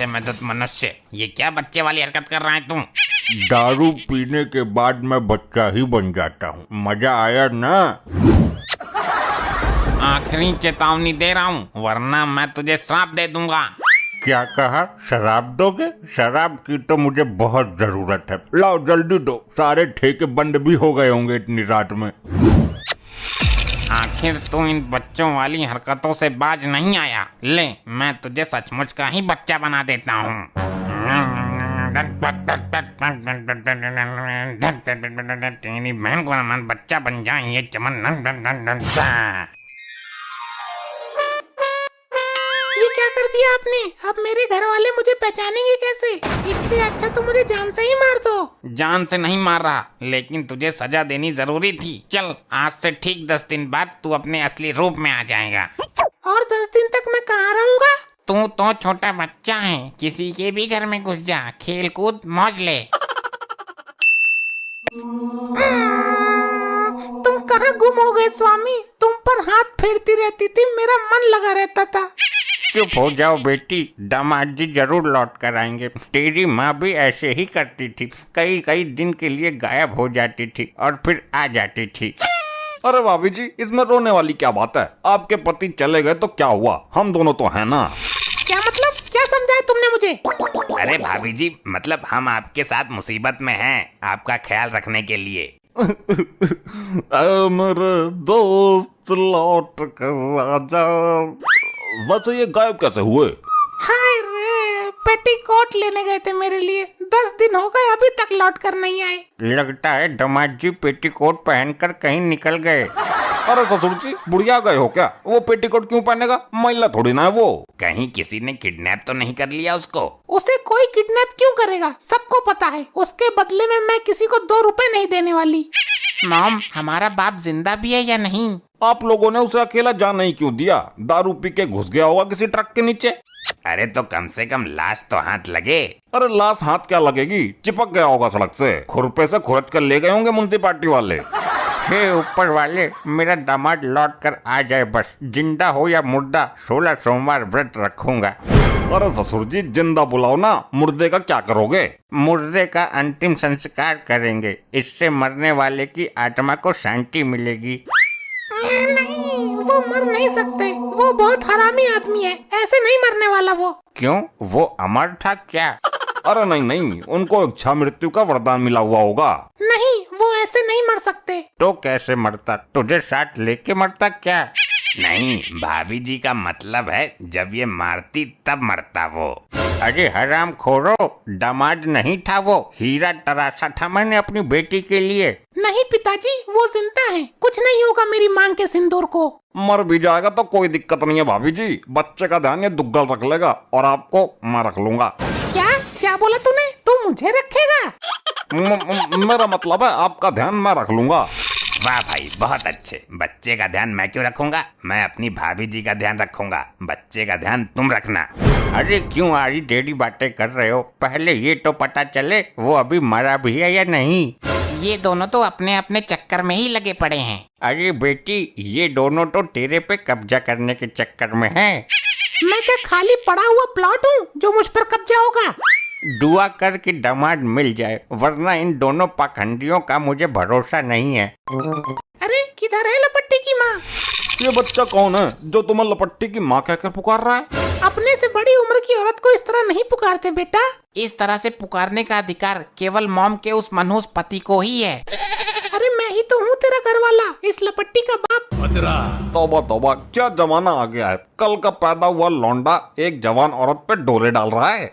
नशे में धुत मनुष्य, ये क्या बच्चे वाली हरकत कर रहा है तुम? दारू पीने के बाद मैं बच्चा ही बन जाता हूँ। मजा आया ना? आखिरी चेतावनी दे रहा हूँ, वरना मैं तुझे श्राप दे दूंगा। क्या कहा? शराब दोगे? शराब की तो मुझे बहुत जरूरत है। लाओ जल्दी दो, सारे ठेके बंद भी हो गए होंगे इतनी रात में। आखिर तू इन बच्चों वाली हरकतों से बाज नहीं आया। ले, मैं तुझे सचमुच का ही बच्चा बना देता हूँ। तेरी बहन को मन बच्चा बन जाए ये चमन। ये क्या कर दिया आपने? अब मेरे घर वाले मुझे पहचानेंगे कैसे? इससे अच्छा तो मुझे जान से ही मार दो। जान से नहीं मार रहा, लेकिन तुझे सजा देनी जरूरी थी। चल, आज से ठीक 10 दिन बाद तू अपने असली रूप में आ जाएगा। और 10 दिन तक मैं कहाँ रहूँगा? तू तो छोटा बच्चा है, किसी के भी घर में घुस जा, खेल कूद मौज ले। तुम कहाँ गुम हो गए स्वामी? तुम पर हाथ फेरती रहती थी, मेरा मन लगा रहता था। चुप हो जाओ बेटी, दामाद जी जरूर लौट कर आएंगे। तेरी माँ भी ऐसे ही करती थी, कई कई दिन के लिए गायब हो जाती थी और फिर आ जाती थी। अरे भाभी जी, इसमें रोने वाली क्या बात है? आपके पति चले गए तो क्या हुआ, हम दोनों तो हैं ना। क्या मतलब? क्या समझाया तुमने मुझे? अरे भाभी जी, मतलब हम आपके साथ मुसीबत में हैं, आपका ख्याल रखने के लिए। मेरे दोस्त लौट कर आजा। वैसे ये गायब कैसे हुए? हाय रे, पेटीकोट लेने गए थे मेरे लिए। 10 दिन हो गए, अभी तक लौट कर नहीं आए। लगता है दामाद जी पेटीकोट पहनकर कहीं निकल गए। अरे ससुर जी, बुढ़िया गए हो क्या? वो पेटीकोट क्यों पहनेगा? महिला थोड़ी ना है वो। कहीं किसी ने किडनैप तो नहीं कर लिया उसको? उसे कोई किडनैप क्यों करेगा? सबको पता है, उसके बदले में मैं किसी को 2 रुपए नहीं देने वाली। मॉम, हमारा बाप जिंदा भी है या नहीं? आप लोगों ने उसे अकेला जाने ही क्यों दिया? दारू पी के घुस गया होगा किसी ट्रक के नीचे। अरे तो कम से कम लाश तो हाथ लगे। अरे लाश हाथ क्या लगेगी, चिपक गया होगा सड़क से। खुरपे से खुरच कर ले गए होंगे म्युनिसिपालिटी वाले। हे ऊपर वाले, मेरा दामाद लौट कर आ जाए बस। जिंदा हो या मुर्दा, 16 सोमवार व्रत रखूंगा। अरे ससुर जी, जिंदा बुलाओ ना, मुर्दे का क्या करोगे? मुर्दे का अंतिम संस्कार करेंगे, इससे मरने वाले की आत्मा को शांति मिलेगी। नहीं, वो मर नहीं सकते। वो बहुत हरामी आदमी है, ऐसे नहीं मरने वाला वो। क्यों, वो अमर था क्या? अरे नहीं नहीं, उनको इच्छा मृत्यु का वरदान मिला हुआ होगा। नहीं, वो ऐसे नहीं मर सकते। तो कैसे मरता? तुझे साथ लेके मरता क्या? नहीं, भाभी जी का मतलब है जब ये मारती तब मरता वो। अरे हराम खोरो, दामाद नहीं था वो, हीरा तराशा था मैंने अपनी बेटी के लिए। नहीं पिताजी, वो जिंदा है, कुछ नहीं होगा मेरी मांग के सिंदूर को। मर भी जाएगा तो कोई दिक्कत नहीं है भाभी जी, बच्चे का ध्यान ये दुग्गल रख लेगा और आपको मैं रख लूंगा। क्या क्या बोला तूने? तू मुझे रखेगा? मेरा मतलब है आपका ध्यान मैं रख लूंगा। वाह भाई, बहुत अच्छे। बच्चे का ध्यान मैं क्यों रखूंगा? मैं अपनी भाभी जी का ध्यान रखूंगा, बच्चे का ध्यान तुम रखना। अरे क्यों आरी टेढ़ी बातें कर रहे हो? पहले ये तो पता चले वो अभी मरा भी है या नहीं। ये दोनों तो अपने अपने चक्कर में ही लगे पड़े हैं। अरे बेटी, ये दोनों तो तेरे पे कब्जा करने के चक्कर में हैं। मैं क्या खाली पड़ा हुआ प्लॉट हूँ जो मुझ पर कब्जा होगा? दुआ कर कि दामाद मिल जाए, वरना इन दोनों पाखंडियों का मुझे भरोसा नहीं है। अरे किधर है लपट्टी की माँ? ये बच्चा कौन है जो तुम्हें लपट्टी की माँ कहकर पुकार रहा है? अपने से बड़ी उम्र की औरत को इस तरह नहीं पुकारते बेटा। इस तरह से पुकारने का अधिकार केवल मॉम के उस मनहूस पति को ही है। अरे मैं ही तो हूँ तेरा घर वाला, इस लपट्टी का बाप। तौबा तौबा, क्या जमाना आ गया है। कल का पैदा हुआ लौंडा एक जवान औरत पे डोले डाल रहा है।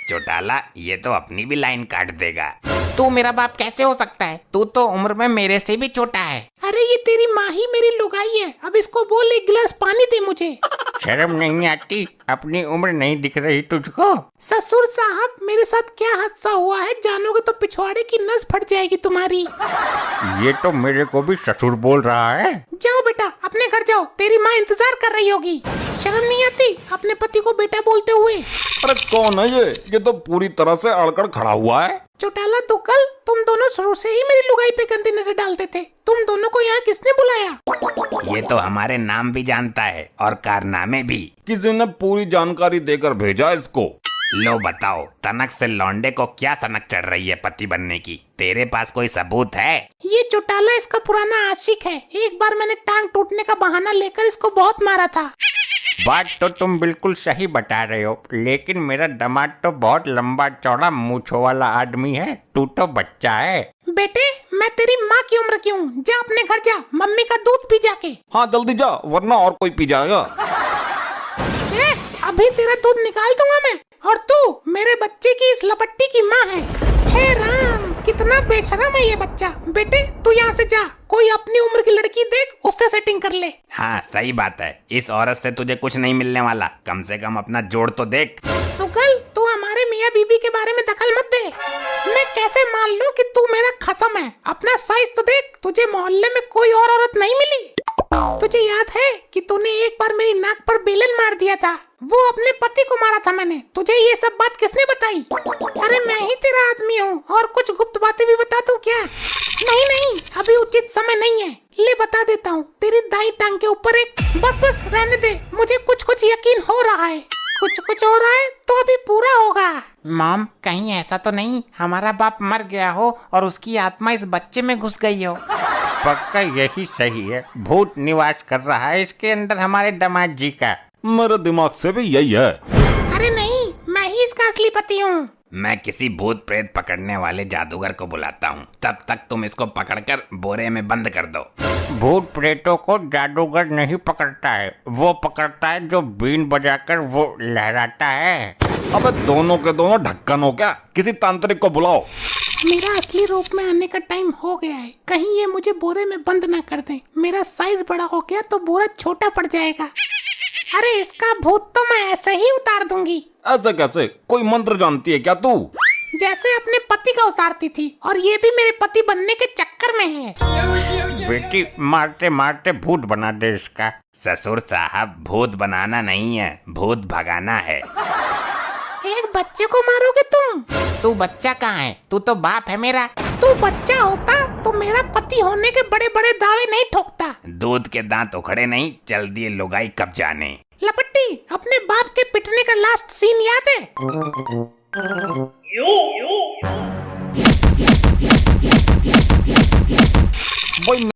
चौटाला, ये तो अपनी भी लाइन काट देगा। तू मेरा बाप कैसे हो सकता है? तू तो उम्र में मेरे से भी छोटा है। अरे ये तेरी माँ ही मेरी लुगाई है, अब इसको बोल 1 गिलास पानी दे मुझे। शर्म नहीं आती? अपनी उम्र नहीं दिख रही तुझको? ससुर साहब, मेरे साथ क्या हादसा हुआ है जानोगे तो पिछवाड़े की नस फट जाएगी तुम्हारी। ये तो मेरे को भी ससुर बोल रहा है। जाओ बेटा, अपने घर जाओ, तेरी माँ इंतजार कर रही होगी। शर्म नहीं आती अपने पति को बेटा बोलते हुए? अरे कौन है ये तो पूरी तरह से अड़कड़ खड़ा हुआ है। चौटाला तो कल तुम दोनों शुरू से ही मेरी लुगाई पे गंदी नजर डालते थे। तुम दोनों को यहाँ किसने बुलाया? ये तो हमारे नाम भी जानता है और कारनामे भी। किसी ने पूरी जानकारी देकर भेजा इसको। लो बताओ, तनक से लौंडे को क्या सनक चढ़ रही है पति बनने की? तेरे पास कोई सबूत है? ये चौटाला इसका पुराना आशिक है। एक बार मैंने टांग टूटने का बहाना लेकर इसको बहुत मारा था। बात तो तुम बिल्कुल सही बता रहे हो, लेकिन मेरा दामाद तो बहुत लंबा चौड़ा मूंछों वाला आदमी है, तू तो बच्चा है। बेटे, मैं तेरी माँ की उम्र की हूँ। जा अपने घर जा, मम्मी का दूध पी जाके। हाँ जल्दी जा, वरना और कोई पी जाएगा। अभी तेरा दूध निकाल दूंगा मैं। और तू मेरे बच्चे की इस लपट्टी की माँ है। हे राम, कितना बेशरम है ये बच्चा। बेटे तू यहाँ से जा, कोई अपनी उम्र की लड़की देख, उससे सेटिंग कर ले। हाँ सही बात है, इस औरत से तुझे कुछ नहीं मिलने वाला। कम से कम अपना जोड़ तो देख। तो कल तू हमारे मियाँ बीबी के बारे में दखल मत दे। मैं कैसे मान लूं कि तू मेरा खसम है? अपना साइज तो देख, तुझे मोहल्ले में कोई और औरत नहीं मिली। तुझे याद है कि तूने एक बार मेरी नाक पर बेलन मार दिया था? वो अपने पति को मारा था मैंने। तुझे ये सब बात किसने बताई? अरे मैं ही तेरा आदमी हूँ। और कुछ गुप्त बातें भी बता दूं क्या? नहीं, अभी उचित समय नहीं है। ले बता देता हूँ, तेरी दाई टांग के ऊपर एक। बस रहने दे, मुझे कुछ यकीन हो रहा है। कुछ हो रहा है तो अभी पूरा होगा। मॉम, कहीं ऐसा तो नहीं हमारा बाप मर गया हो और उसकी आत्मा इस बच्चे में घुस गई हो? पक्का यही सही है, भूत निवास कर रहा है इसके अंदर हमारे दामाद जी का। मेरे दिमाग से भी यही है। अरे नहीं, मैं ही इसका असली पति हूँ। मैं किसी भूत प्रेत पकड़ने वाले जादूगर को बुलाता हूँ, तब तक तुम इसको पकड़कर बोरे में बंद कर दो। भूत प्रेतों को जादूगर नहीं पकड़ता है, वो पकड़ता है जो बीन बजाकर वो लहराता है। अबे दोनों के दोनों ढक्कन हो क्या? किसी तांत्रिक को बुलाओ। मेरा असली रूप में आने का टाइम हो गया है। कहीं ये मुझे बोरे में बंद ना कर दें। मेरा साइज बड़ा हो गया तो बोरा छोटा पड़ जाएगा। अरे इसका भूत तो मैं ऐसे ही उतार दूंगी। ऐसे कैसे? कोई मंत्र जानती है क्या तू? जैसे अपने पति का उतारती थी, और ये भी मेरे पति बनने के चक्कर में है। बेटी मारते मारते भूत बना दे इसका। ससुर साहब, भूत बनाना नहीं है, भूत भगाना है। एक बच्चे को मारोगे तुम? तू बच्चा कहाँ है? तू तो बाप है मेरा। तू बच्चा होता तो मेरा पति होने के बड़े बड़े दावे नहीं ठोकता। दूध के दांत उखड़े नहीं, चल दिए लुगाई कब जाने। लपट्टी, अपने बाप के पिटने का लास्ट सीन याद है? भाई